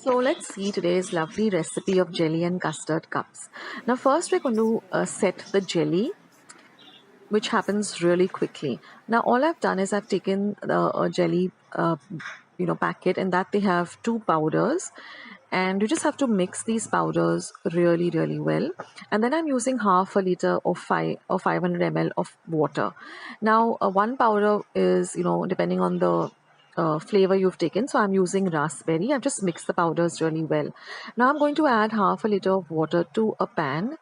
So let's see today's lovely recipe of jelly and custard cups. Now first we're going to set the jelly, which happens really quickly. Now all I've done is I've taken a jelly packet, and that they have two powders, and you just have to mix these powders really well. And then I'm using half a liter of 500 ml of water. Now one powder is, depending on the flavor you've taken. So I'm using raspberry. I've just mixed the powders really well. Now I'm going to add half a liter of water to a pan,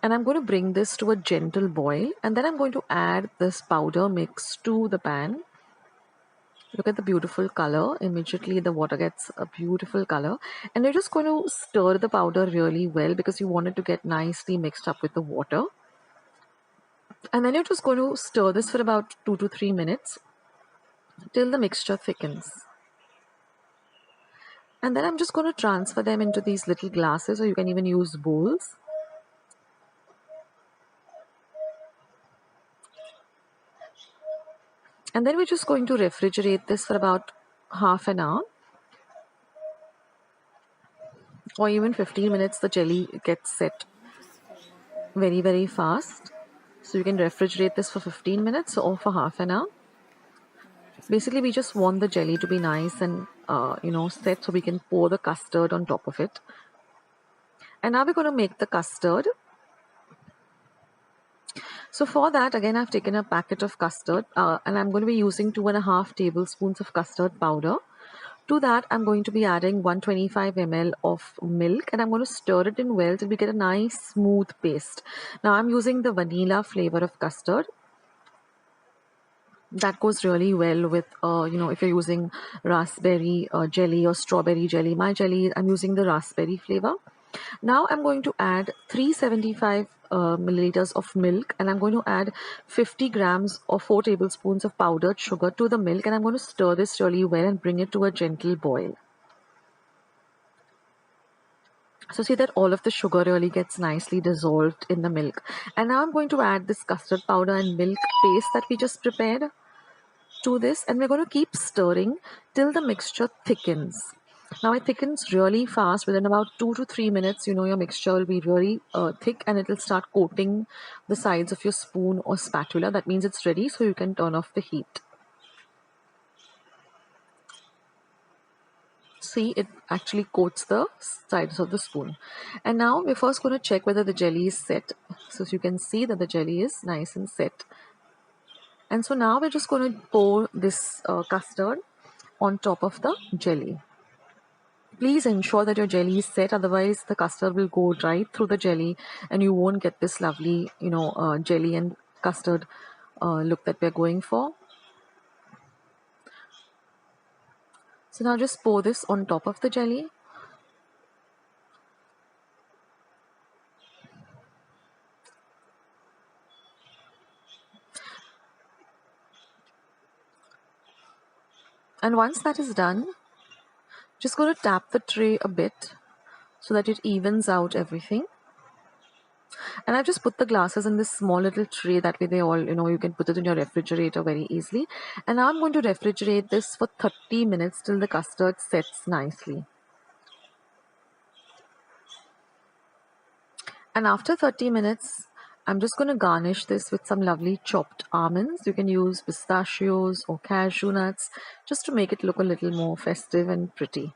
and I'm going to bring this to a gentle boil, and then I'm going to add this powder mix to the pan. Look at the beautiful color. Immediately the water gets a beautiful color, and you're just going to stir the powder really well because you want it to get nicely mixed up with the water. And then you're just going to stir this for about 2 to 3 minutes till the mixture thickens. And then I'm just going to transfer them into these little glasses, or you can even use bowls. And then we're just going to refrigerate this for about half an hour or even 15 minutes. The jelly gets set very fast. So you can refrigerate this for 15 minutes or for half an hour. Basically, we just want the jelly to be nice and set so we can pour the custard on top of it. And now we're going to make the custard. So for that, again, I've taken a packet of custard and I'm going to be using 2.5 tablespoons of custard powder. To that, I'm going to be adding 125 ml of milk, and I'm going to stir it in well till we get a nice smooth paste. Now I'm using the vanilla flavor of custard. That goes really well with, if you're using raspberry jelly or strawberry jelly. My jelly, I'm using the raspberry flavor. Now I'm going to add 375 milliliters of milk, and I'm going to add 50 grams or 4 tablespoons of powdered sugar to the milk, and I'm going to stir this really well and bring it to a gentle boil. So see that all of the sugar really gets nicely dissolved in the milk. And now I'm going to add this custard powder and milk paste that we just prepared to this, and we're going to keep stirring till the mixture thickens. Now it thickens really fast. Within about 2 to 3 minutes, your mixture will be really thick, and it will start coating the sides of your spoon or spatula. That means it's ready, so you can turn off the heat. See, it actually coats the sides of the spoon. And now we're first going to check whether the jelly is set. So you can see that the jelly is nice and set. And so now we're just going to pour this custard on top of the jelly. Please ensure that your jelly is set, otherwise the custard will go right through the jelly and you won't get this lovely, jelly and custard look that we're going for. So now just pour this on top of the jelly. And once that is done, just going to tap the tray a bit so that it evens out everything. And I've just put the glasses in this small little tray. That way they all, you can put it in your refrigerator very easily. And now I'm going to refrigerate this for 30 minutes till the custard sets nicely. And after 30 minutes, I'm just going to garnish this with some lovely chopped almonds. You can use pistachios or cashew nuts just to make it look a little more festive and pretty.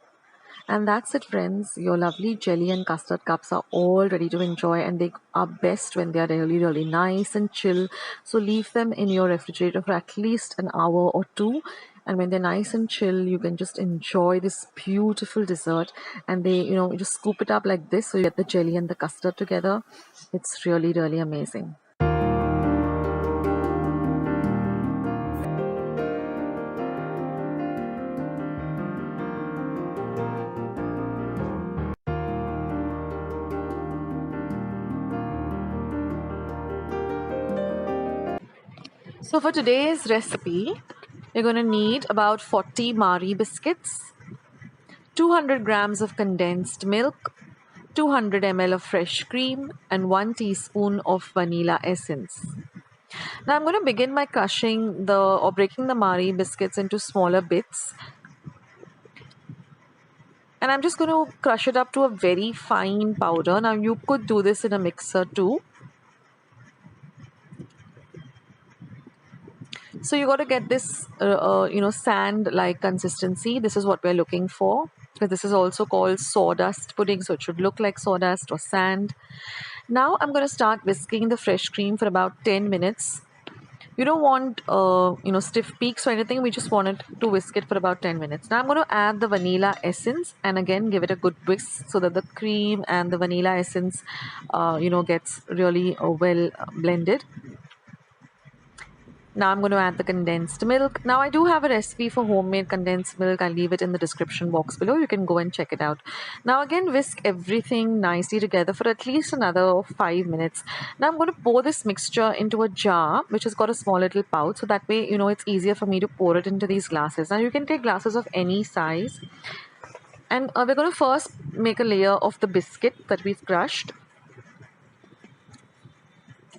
And that's it, friends. Your lovely jelly and custard cups are all ready to enjoy, and they are best when they are really nice and chill. So leave them in your refrigerator for at least an hour or two, and when they're nice and chill, you can just enjoy this beautiful dessert. And they, you just scoop it up like this so you get the jelly and the custard together. It's really amazing. So for today's recipe, you're going to need about 40 Marie biscuits, 200 grams of condensed milk, 200 ml of fresh cream, and 1 teaspoon of vanilla essence. Now I'm going to begin by crushing breaking the Marie biscuits into smaller bits. And I'm just going to crush it up to a very fine powder. Now you could do this in a mixer too. So you got to get this, sand-like consistency. This is what we're looking for, because this is also called sawdust pudding, so it should look like sawdust or sand. Now I'm going to start whisking the fresh cream for about 10 minutes. You don't want, stiff peaks or anything. We just want it to whisk it for about 10 minutes. Now I'm going to add the vanilla essence and again give it a good whisk so that the cream and the vanilla essence, gets really well blended. Now I'm going to add the condensed milk. Now I do have a recipe for homemade condensed milk. I'll leave it in the description box below. You can go and check it out. Now again, whisk everything nicely together for at least another 5 minutes. Now I'm going to pour this mixture into a jar which has got a small little pouch, so that way it's easier for me to pour it into these glasses. Now you can take glasses of any size, and we're going to first make a layer of the biscuit that we've crushed.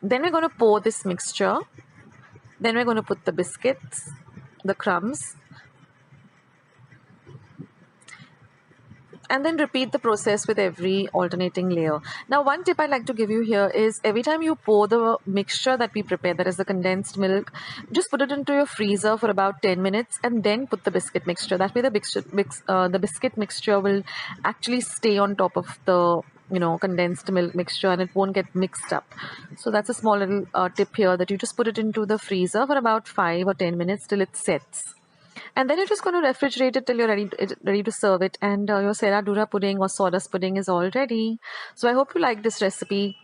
Then we're going to pour this mixture. Then we're going to put the biscuits, the crumbs, and then repeat the process with every alternating layer. Now, one tip I'd like to give you here is every time you pour the mixture that we prepare, that is the condensed milk, just put it into your freezer for about 10 minutes and then put the biscuit mixture. That way the biscuit mixture will actually stay on top of the condensed milk mixture and it won't get mixed up. So that's a small little tip here, that you just put it into the freezer for about 5 or 10 minutes till it sets. And then you're just going to refrigerate it till you're ready to serve it. And your Serradura pudding or sawdust pudding is all ready. So I hope you like this recipe.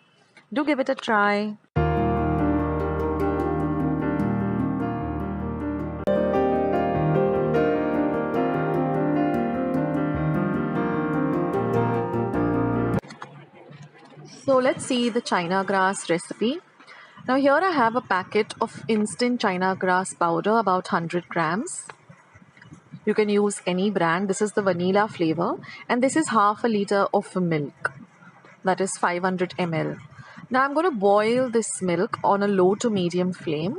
Do give it a try. So let's see the China grass recipe. Now here I have a packet of instant China grass powder, about 100 grams. You can use any brand. This is the vanilla flavor, and this is half a liter of milk, that is 500 ml. Now I'm going to boil this milk on a low to medium flame.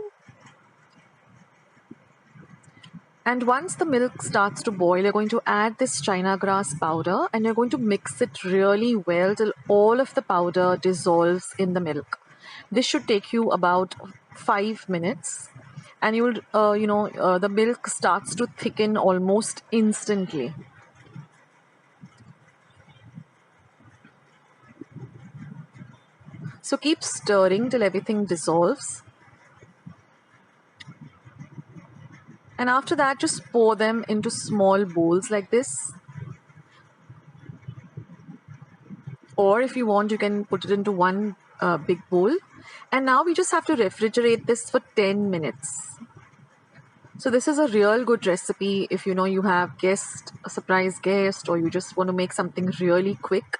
And once the milk starts to boil, you're going to add this China grass powder and you're going to mix it really well till all of the powder dissolves in the milk. This should take you about 5 minutes. And you will, the milk starts to thicken almost instantly. So keep stirring till everything dissolves. And after that, just pour them into small bowls like this. Or if you want, you can put it into one big bowl. And now we just have to refrigerate this for 10 minutes. So this is a real good recipe if you have a surprise guest, or you just want to make something really quick,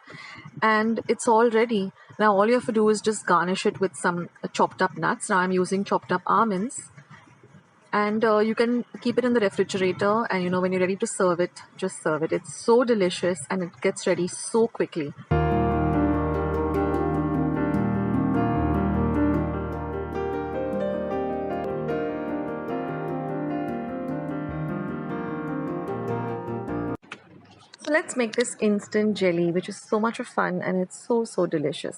and it's all ready. Now all you have to do is just garnish it with some chopped up nuts. Now I'm using chopped up almonds, and you can keep it in the refrigerator, and when you're ready to serve it, just serve it. It's so delicious and it gets ready so quickly. So let's make this instant jelly, which is so much of fun and it's so delicious.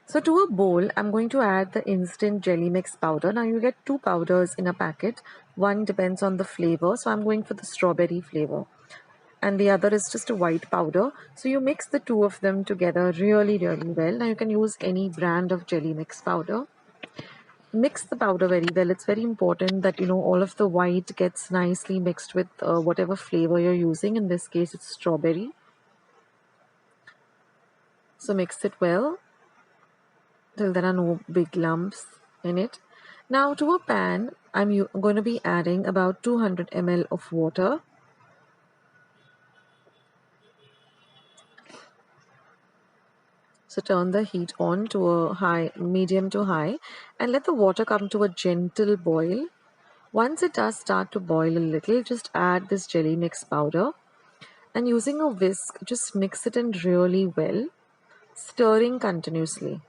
So to a bowl, I'm going to add the instant jelly mix powder. Now you get 2 powders in a packet. One depends on the flavor. So I'm going for the strawberry flavor. And the other is just a white powder. So you mix the 2 of them together really well. Now you can use any brand of jelly mix powder. Mix the powder very well. It's very important that all of the white gets nicely mixed with whatever flavor you're using. In this case, it's strawberry. So mix it well till there are no big lumps in it. Now to a pan, I'm going to be adding about 200 ml of water. So turn the heat on to a medium to high, and let the water come to a gentle boil. Once it does start to boil a little, just add this jelly mix powder, and using a whisk, just mix it in really well, stirring continuously.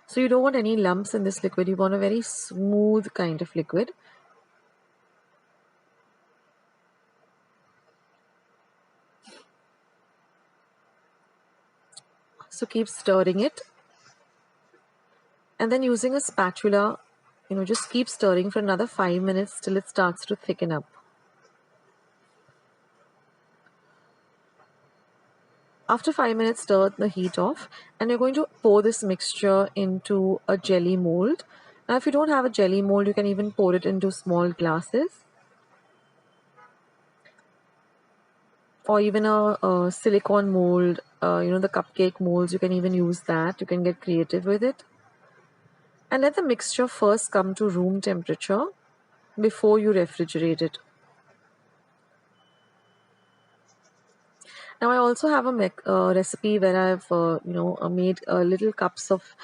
So you don't want any lumps in this liquid. You want a very smooth kind of liquid. So keep stirring it. And then using a spatula, just keep stirring for another 5 minutes till it starts to thicken up. After 5 minutes, stir the heat off, and you're going to pour this mixture into a jelly mold. Now, if you don't have a jelly mold, you can even pour it into small glasses, or even a silicone mold. The cupcake molds, you can even use that. You can get creative with it. And let the mixture first come to room temperature before you refrigerate it. Now I also have a recipe where I've made little cups of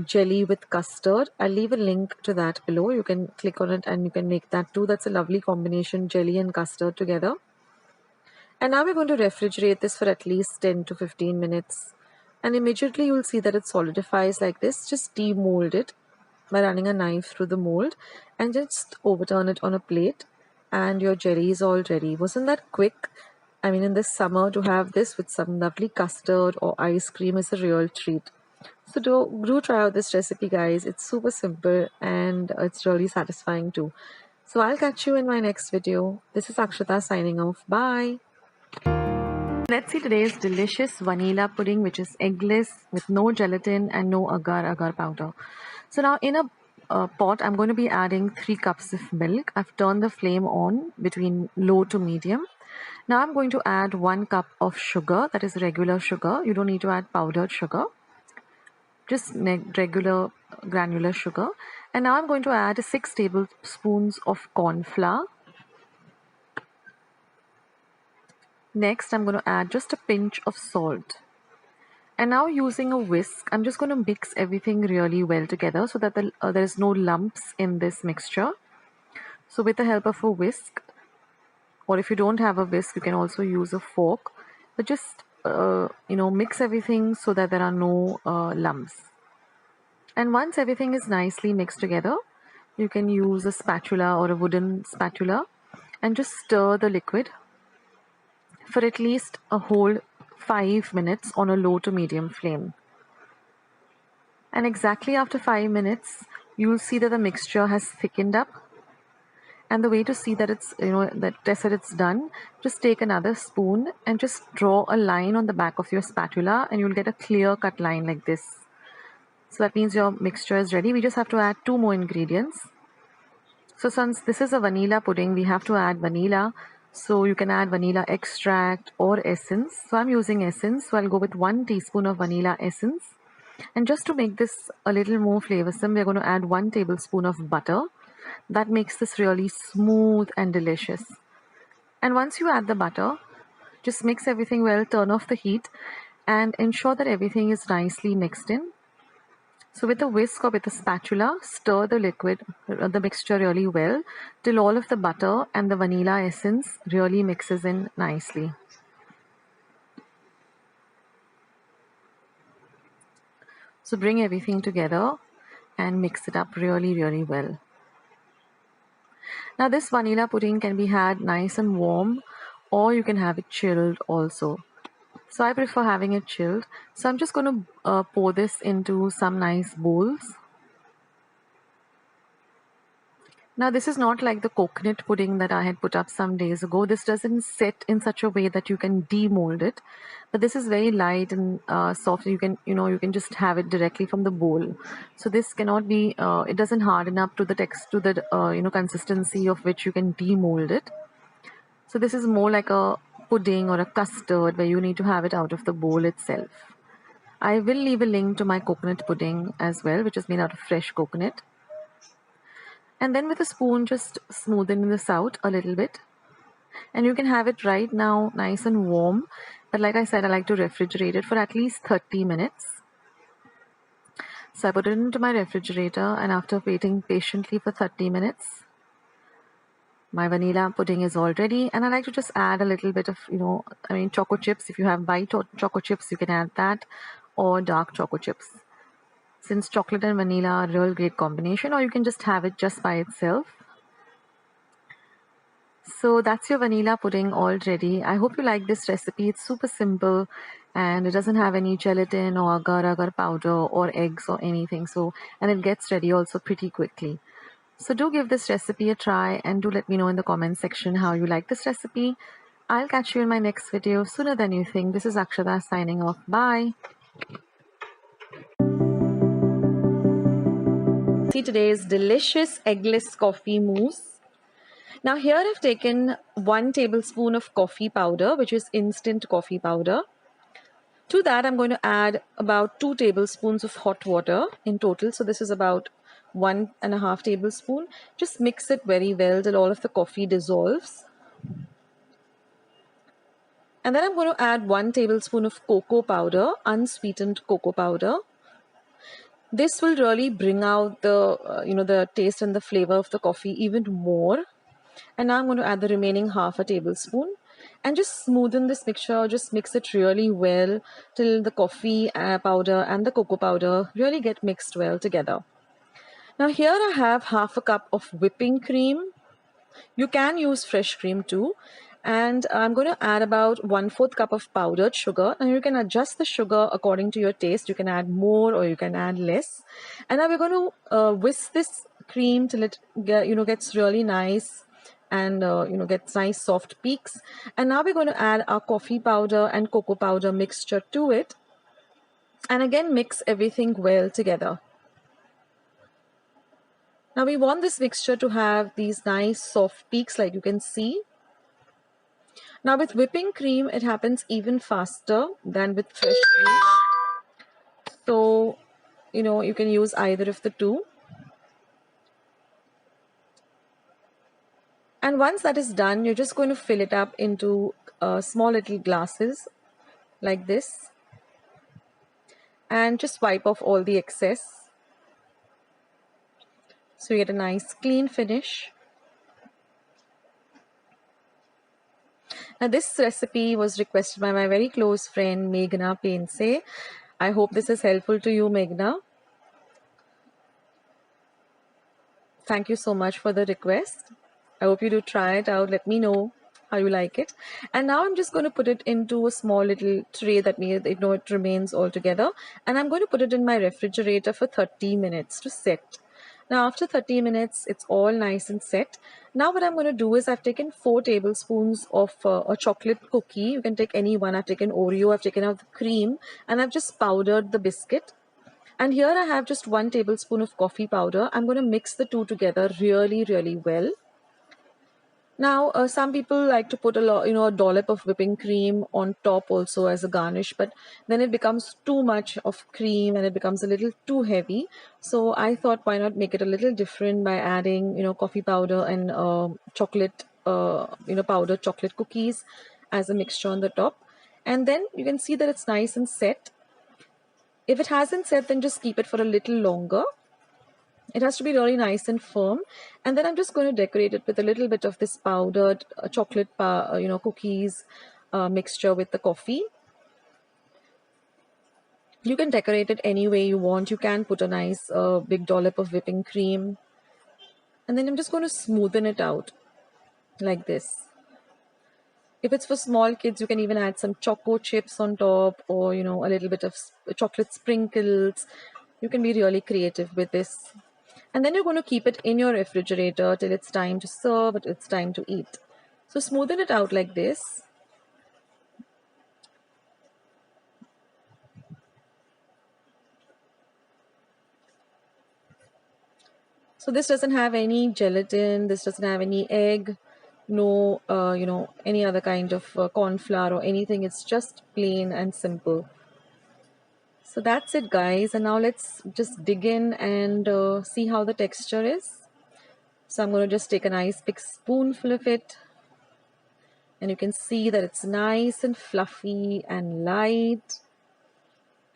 jelly with custard. I'll leave a link to that below. You can click on it and you can make that too. That's a lovely combination, jelly and custard together. And now we're going to refrigerate this for at least 10 to 15 minutes. And immediately you'll see that it solidifies like this. Just demold it by running a knife through the mold and just overturn it on a plate, and your jelly is all ready. Wasn't that quick? I mean, in this summer, to have this with some lovely custard or ice cream is a real treat. So do try out this recipe, guys. It's super simple and it's really satisfying too. So I'll catch you in my next video. This is Akshata signing off. Bye. Let's see today's delicious vanilla pudding, which is eggless with no gelatin and no agar powder. So now in a pot, I'm going to be adding 3 cups of milk. I've turned the flame on between low to medium. Now I'm going to add 1 cup of sugar, that is regular sugar. You don't need to add powdered sugar, just regular granular sugar. And now I'm going to add 6 tablespoons of corn flour. Next, I'm going to add just a pinch of salt. And now using a whisk, I'm just going to mix everything really well together so that there's no lumps in this mixture. So with the help of a whisk, or if you don't have a whisk, you can also use a fork. But just, mix everything so that there are no lumps. And once everything is nicely mixed together, you can use a spatula or a wooden spatula and just stir the liquid for at least a whole 5 minutes on a low to medium flame. And exactly after 5 minutes, you'll see that the mixture has thickened up. And the way to see that it's, test that it's done, just take another spoon and just draw a line on the back of your spatula and you'll get a clear cut line like this. So that means your mixture is ready. We just have to add 2 more ingredients. So since this is a vanilla pudding, we have to add vanilla. So you can add vanilla extract or essence. So I'm using essence. So I'll go with 1 teaspoon of vanilla essence. And just to make this a little more flavorsome, we're going to add 1 tablespoon of butter. That makes this really smooth and delicious. And once you add the butter, just mix everything well, turn off the heat, and ensure that everything is nicely mixed in. So with a whisk or with a spatula, stir the mixture really well till all of the butter and the vanilla essence really mixes in nicely. So bring everything together and mix it up really, really well. Now this vanilla pudding can be had nice and warm, or you can have it chilled also. So I prefer having it chilled. So I'm just going to pour this into some nice bowls. Now this is not like the coconut pudding that I had put up some days ago. This doesn't set in such a way that you can demold it. But this is very light and soft. You can just have it directly from the bowl. So this cannot be, it doesn't harden up to the consistency of which you can demold it. So this is more like a pudding or a custard where you need to have it out of the bowl itself. I will leave a link to my coconut pudding as well, which is made out of fresh coconut. And then with a spoon, just smoothen this out a little bit. And you can have it right now nice and warm. But like I said, I like to refrigerate it for at least 30 minutes. So I put it into my refrigerator, and after waiting patiently for 30 minutes, my vanilla pudding is all ready. And I like to just add a little bit of, choco chips. If you have white choco chips, you can add that, or dark choco chips. Since chocolate and vanilla are a real great combination, or you can just have it just by itself. So that's your vanilla pudding all ready. I hope you like this recipe. It's super simple and it doesn't have any gelatin or agar-agar powder or eggs or anything. So, and it gets ready also pretty quickly. So do give this recipe a try and do let me know in the comment section how you like this recipe. I'll catch you in my next video sooner than you think. This is Akshata signing off. Bye. See today's delicious eggless coffee mousse. Now here I've taken 1 tablespoon of coffee powder, which is instant coffee powder. To that I'm going to add about 2 tablespoons of hot water in total. So this is about 1.5 tablespoon. Just mix it very well till all of the coffee dissolves. And then I'm going to add 1 tablespoon of cocoa powder, unsweetened cocoa powder. This will really bring out the the taste and the flavor of the coffee even more. And now I'm going to add the remaining half a tablespoon and just smoothen this mixture. Just mix it really well till the coffee powder and the cocoa powder really get mixed well together. Now here I have half a cup of whipping cream. You can use fresh cream too. And I'm going to add about 1/4 cup of powdered sugar, and you can adjust the sugar according to your taste. You can add more or you can add less. And now we're going to whisk this cream till it gets really nice and gets nice soft peaks. And now we're going to add our coffee powder and cocoa powder mixture to it, and again mix everything well together. Now we want this mixture to have these nice soft peaks like you can see. Now with whipping cream, it happens even faster than with fresh cream. So, you can use either of the two. And once that is done, you're just going to fill it up into small little glasses like this. And just wipe off all the excess. So you get a nice clean finish. Now this recipe was requested by my very close friend Meghna Pense. I hope this is helpful to you, Meghna. Thank you so much for the request. I hope you do try it out. Let me know how you like it. And now I'm just going to put it into a small little tray that it remains all together. And I'm going to put it in my refrigerator for 30 minutes to set. Now after 30 minutes, it's all nice and set. Now what I'm going to do is I've taken 4 tablespoons of a chocolate cookie. You can take any one. I've taken Oreo, I've taken out the cream, and I've just powdered the biscuit. And here I have just 1 tablespoon of coffee powder. I'm going to mix the two together really, really well. Now, some people like to put a dollop of whipping cream on top also as a garnish, but then it becomes too much of cream and it becomes a little too heavy. So I thought, why not make it a little different by adding, coffee powder and chocolate, powdered chocolate cookies as a mixture on the top. And then you can see that it's nice and set. If it hasn't set, then just keep it for a little longer. It has to be really nice and firm. And then I'm just going to decorate it with a little bit of this powdered chocolate, cookies mixture with the coffee. You can decorate it any way you want. You can put a nice big dollop of whipping cream. And then I'm just going to smoothen it out like this. If it's for small kids, you can even add some choco chips on top or, a little bit of chocolate sprinkles. You can be really creative with this. And then you're going to keep it in your refrigerator till it's time to serve, it's time to eat. So smoothen it out like this. So this doesn't have any gelatin, this doesn't have any egg, no, any other kind of corn flour or anything. It's just plain and simple. So that's it, guys. And now let's just dig in and see how the texture is. So I'm going to just take a nice big spoonful of it. And you can see that it's nice and fluffy and light.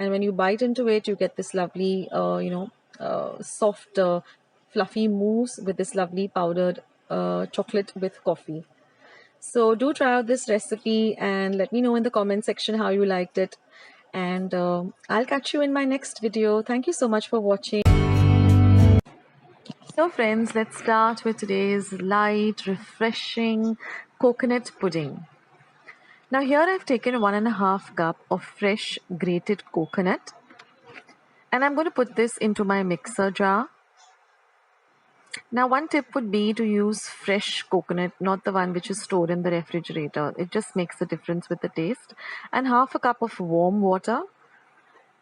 And when you bite into it, you get this lovely, soft, fluffy mousse with this lovely powdered chocolate with coffee. So do try out this recipe and let me know in the comment section how you liked it. And I'll catch you in my next video. Thank you so much for watching. So friends, let's start with today's light, refreshing coconut pudding. Now here I've taken 1.5 cup of fresh grated coconut, and I'm going to put this into my mixer jar. Now one tip would be to use fresh coconut, not the one which is stored in the refrigerator. It just makes a difference with the taste. And half a cup of warm water.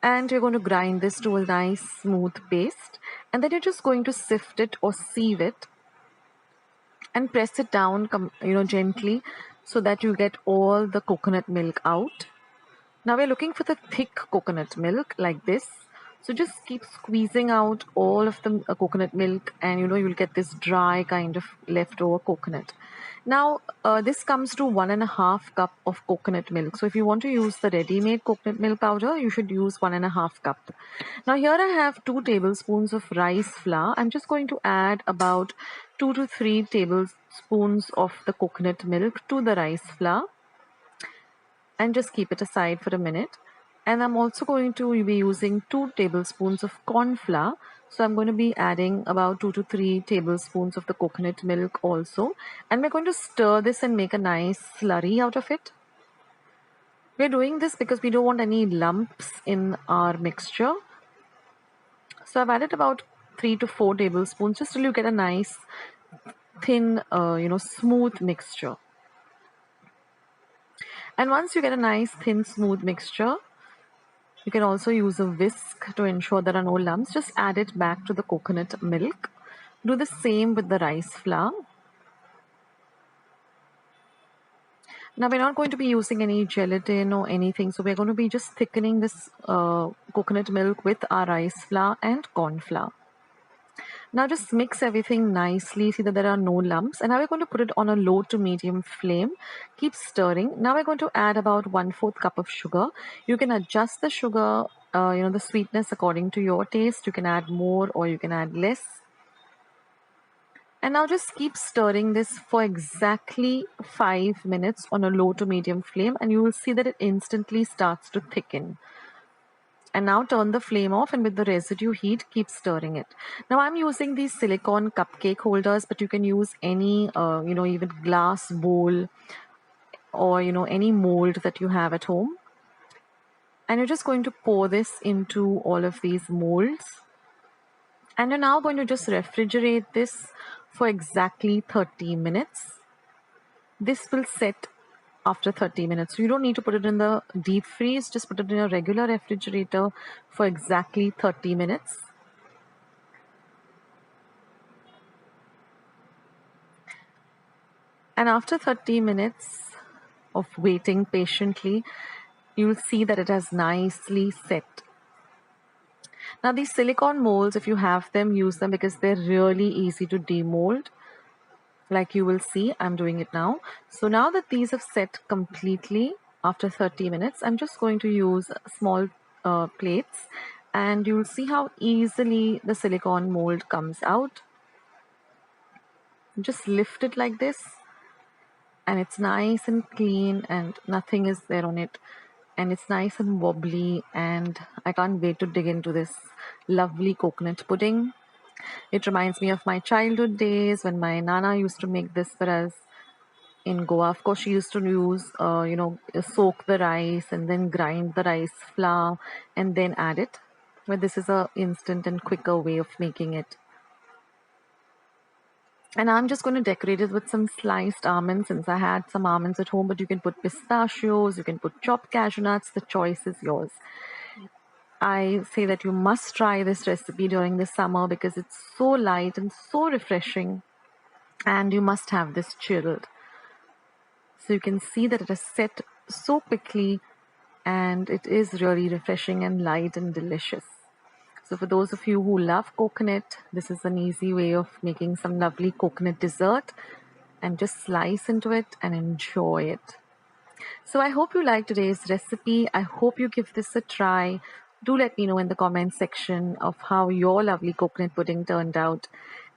And you're going to grind this to a nice smooth paste. And then you're just going to sift it or sieve it and press it down, gently, so that you get all the coconut milk out. Now we're looking for the thick coconut milk like this. So just keep squeezing out all of the coconut milk, and you'll get this dry kind of leftover coconut. Now this comes to 1.5 cup of coconut milk. So if you want to use the ready-made coconut milk powder, you should use 1.5 cup. Now here I have 2 tablespoons of rice flour. I'm just going to add about 2 to 3 tablespoons of the coconut milk to the rice flour, and just keep it aside for a minute. And I'm also going to be using 2 tablespoons of corn flour. So I'm going to be adding about 2 to 3 tablespoons of the coconut milk also. And we're going to stir this and make a nice slurry out of it. We're doing this because we don't want any lumps in our mixture. So I've added about 3 to 4 tablespoons just till you get a nice thin, smooth mixture. And once you get a nice thin smooth mixture, you can also use a whisk to ensure there are no lumps. Just add it back to the coconut milk. Do the same with the rice flour. Now we're not going to be using any gelatin or anything, so we're going to be just thickening this coconut milk with our rice flour and corn flour. Now just mix everything nicely, see that there are no lumps, and now we're going to put it on a low to medium flame. Keep stirring. Now we're going to add about 1/4 cup of sugar. You can adjust the sugar, the sweetness according to your taste. You can add more or you can add less. And now just keep stirring this for exactly 5 minutes on a low to medium flame, and you will see that it instantly starts to thicken. And now turn the flame off, and with the residue heat, keep stirring it. Now I'm using these silicone cupcake holders, but you can use any, even glass bowl or, any mold that you have at home. And you're just going to pour this into all of these molds. And you're now going to just refrigerate this for exactly 30 minutes. This will set after 30 minutes. So you don't need to put it in the deep freeze, just put it in a regular refrigerator for exactly 30 minutes. And after 30 minutes of waiting patiently, you'll see that it has nicely set. Now these silicone molds, if you have them, use them because they're really easy to demold. Like you will see, I'm doing it now. So now that these have set completely after 30 minutes, I'm just going to use small plates, and you'll see how easily the silicone mold comes out. Just lift it like this, and it's nice and clean and nothing is there on it, and it's nice and wobbly, and I can't wait to dig into this lovely coconut pudding. It reminds me of my childhood days when my Nana used to make this for us in Goa. Of course, she used to use, soak the rice and then grind the rice flour and then add it. But this is a instant and quicker way of making it. And I'm just going to decorate it with some sliced almonds, since I had some almonds at home, but you can put pistachios, you can put chopped cashew nuts, the choice is yours. I say that you must try this recipe during the summer because it's so light and so refreshing, and you must have this chilled. So you can see that it is set so quickly, and it is really refreshing and light and delicious. So for those of you who love coconut, this is an easy way of making some lovely coconut dessert, and just slice into it and enjoy it. So I hope you like today's recipe. I hope you give this a try. Do let me know in the comment section of how your lovely coconut pudding turned out.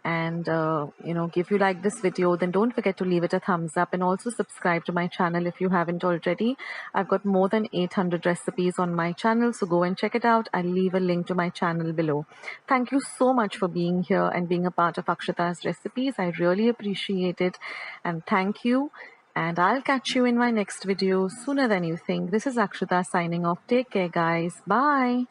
And, if you like this video, then don't forget to leave it a thumbs up, and also subscribe to my channel if you haven't already. I've got more than 800 recipes on my channel, so go and check it out. I'll leave a link to my channel below. Thank you so much for being here and being a part of Akshata's Recipes. I really appreciate it, and thank you. And I'll catch you in my next video sooner than you think. This is Akshata signing off. Take care, guys. Bye.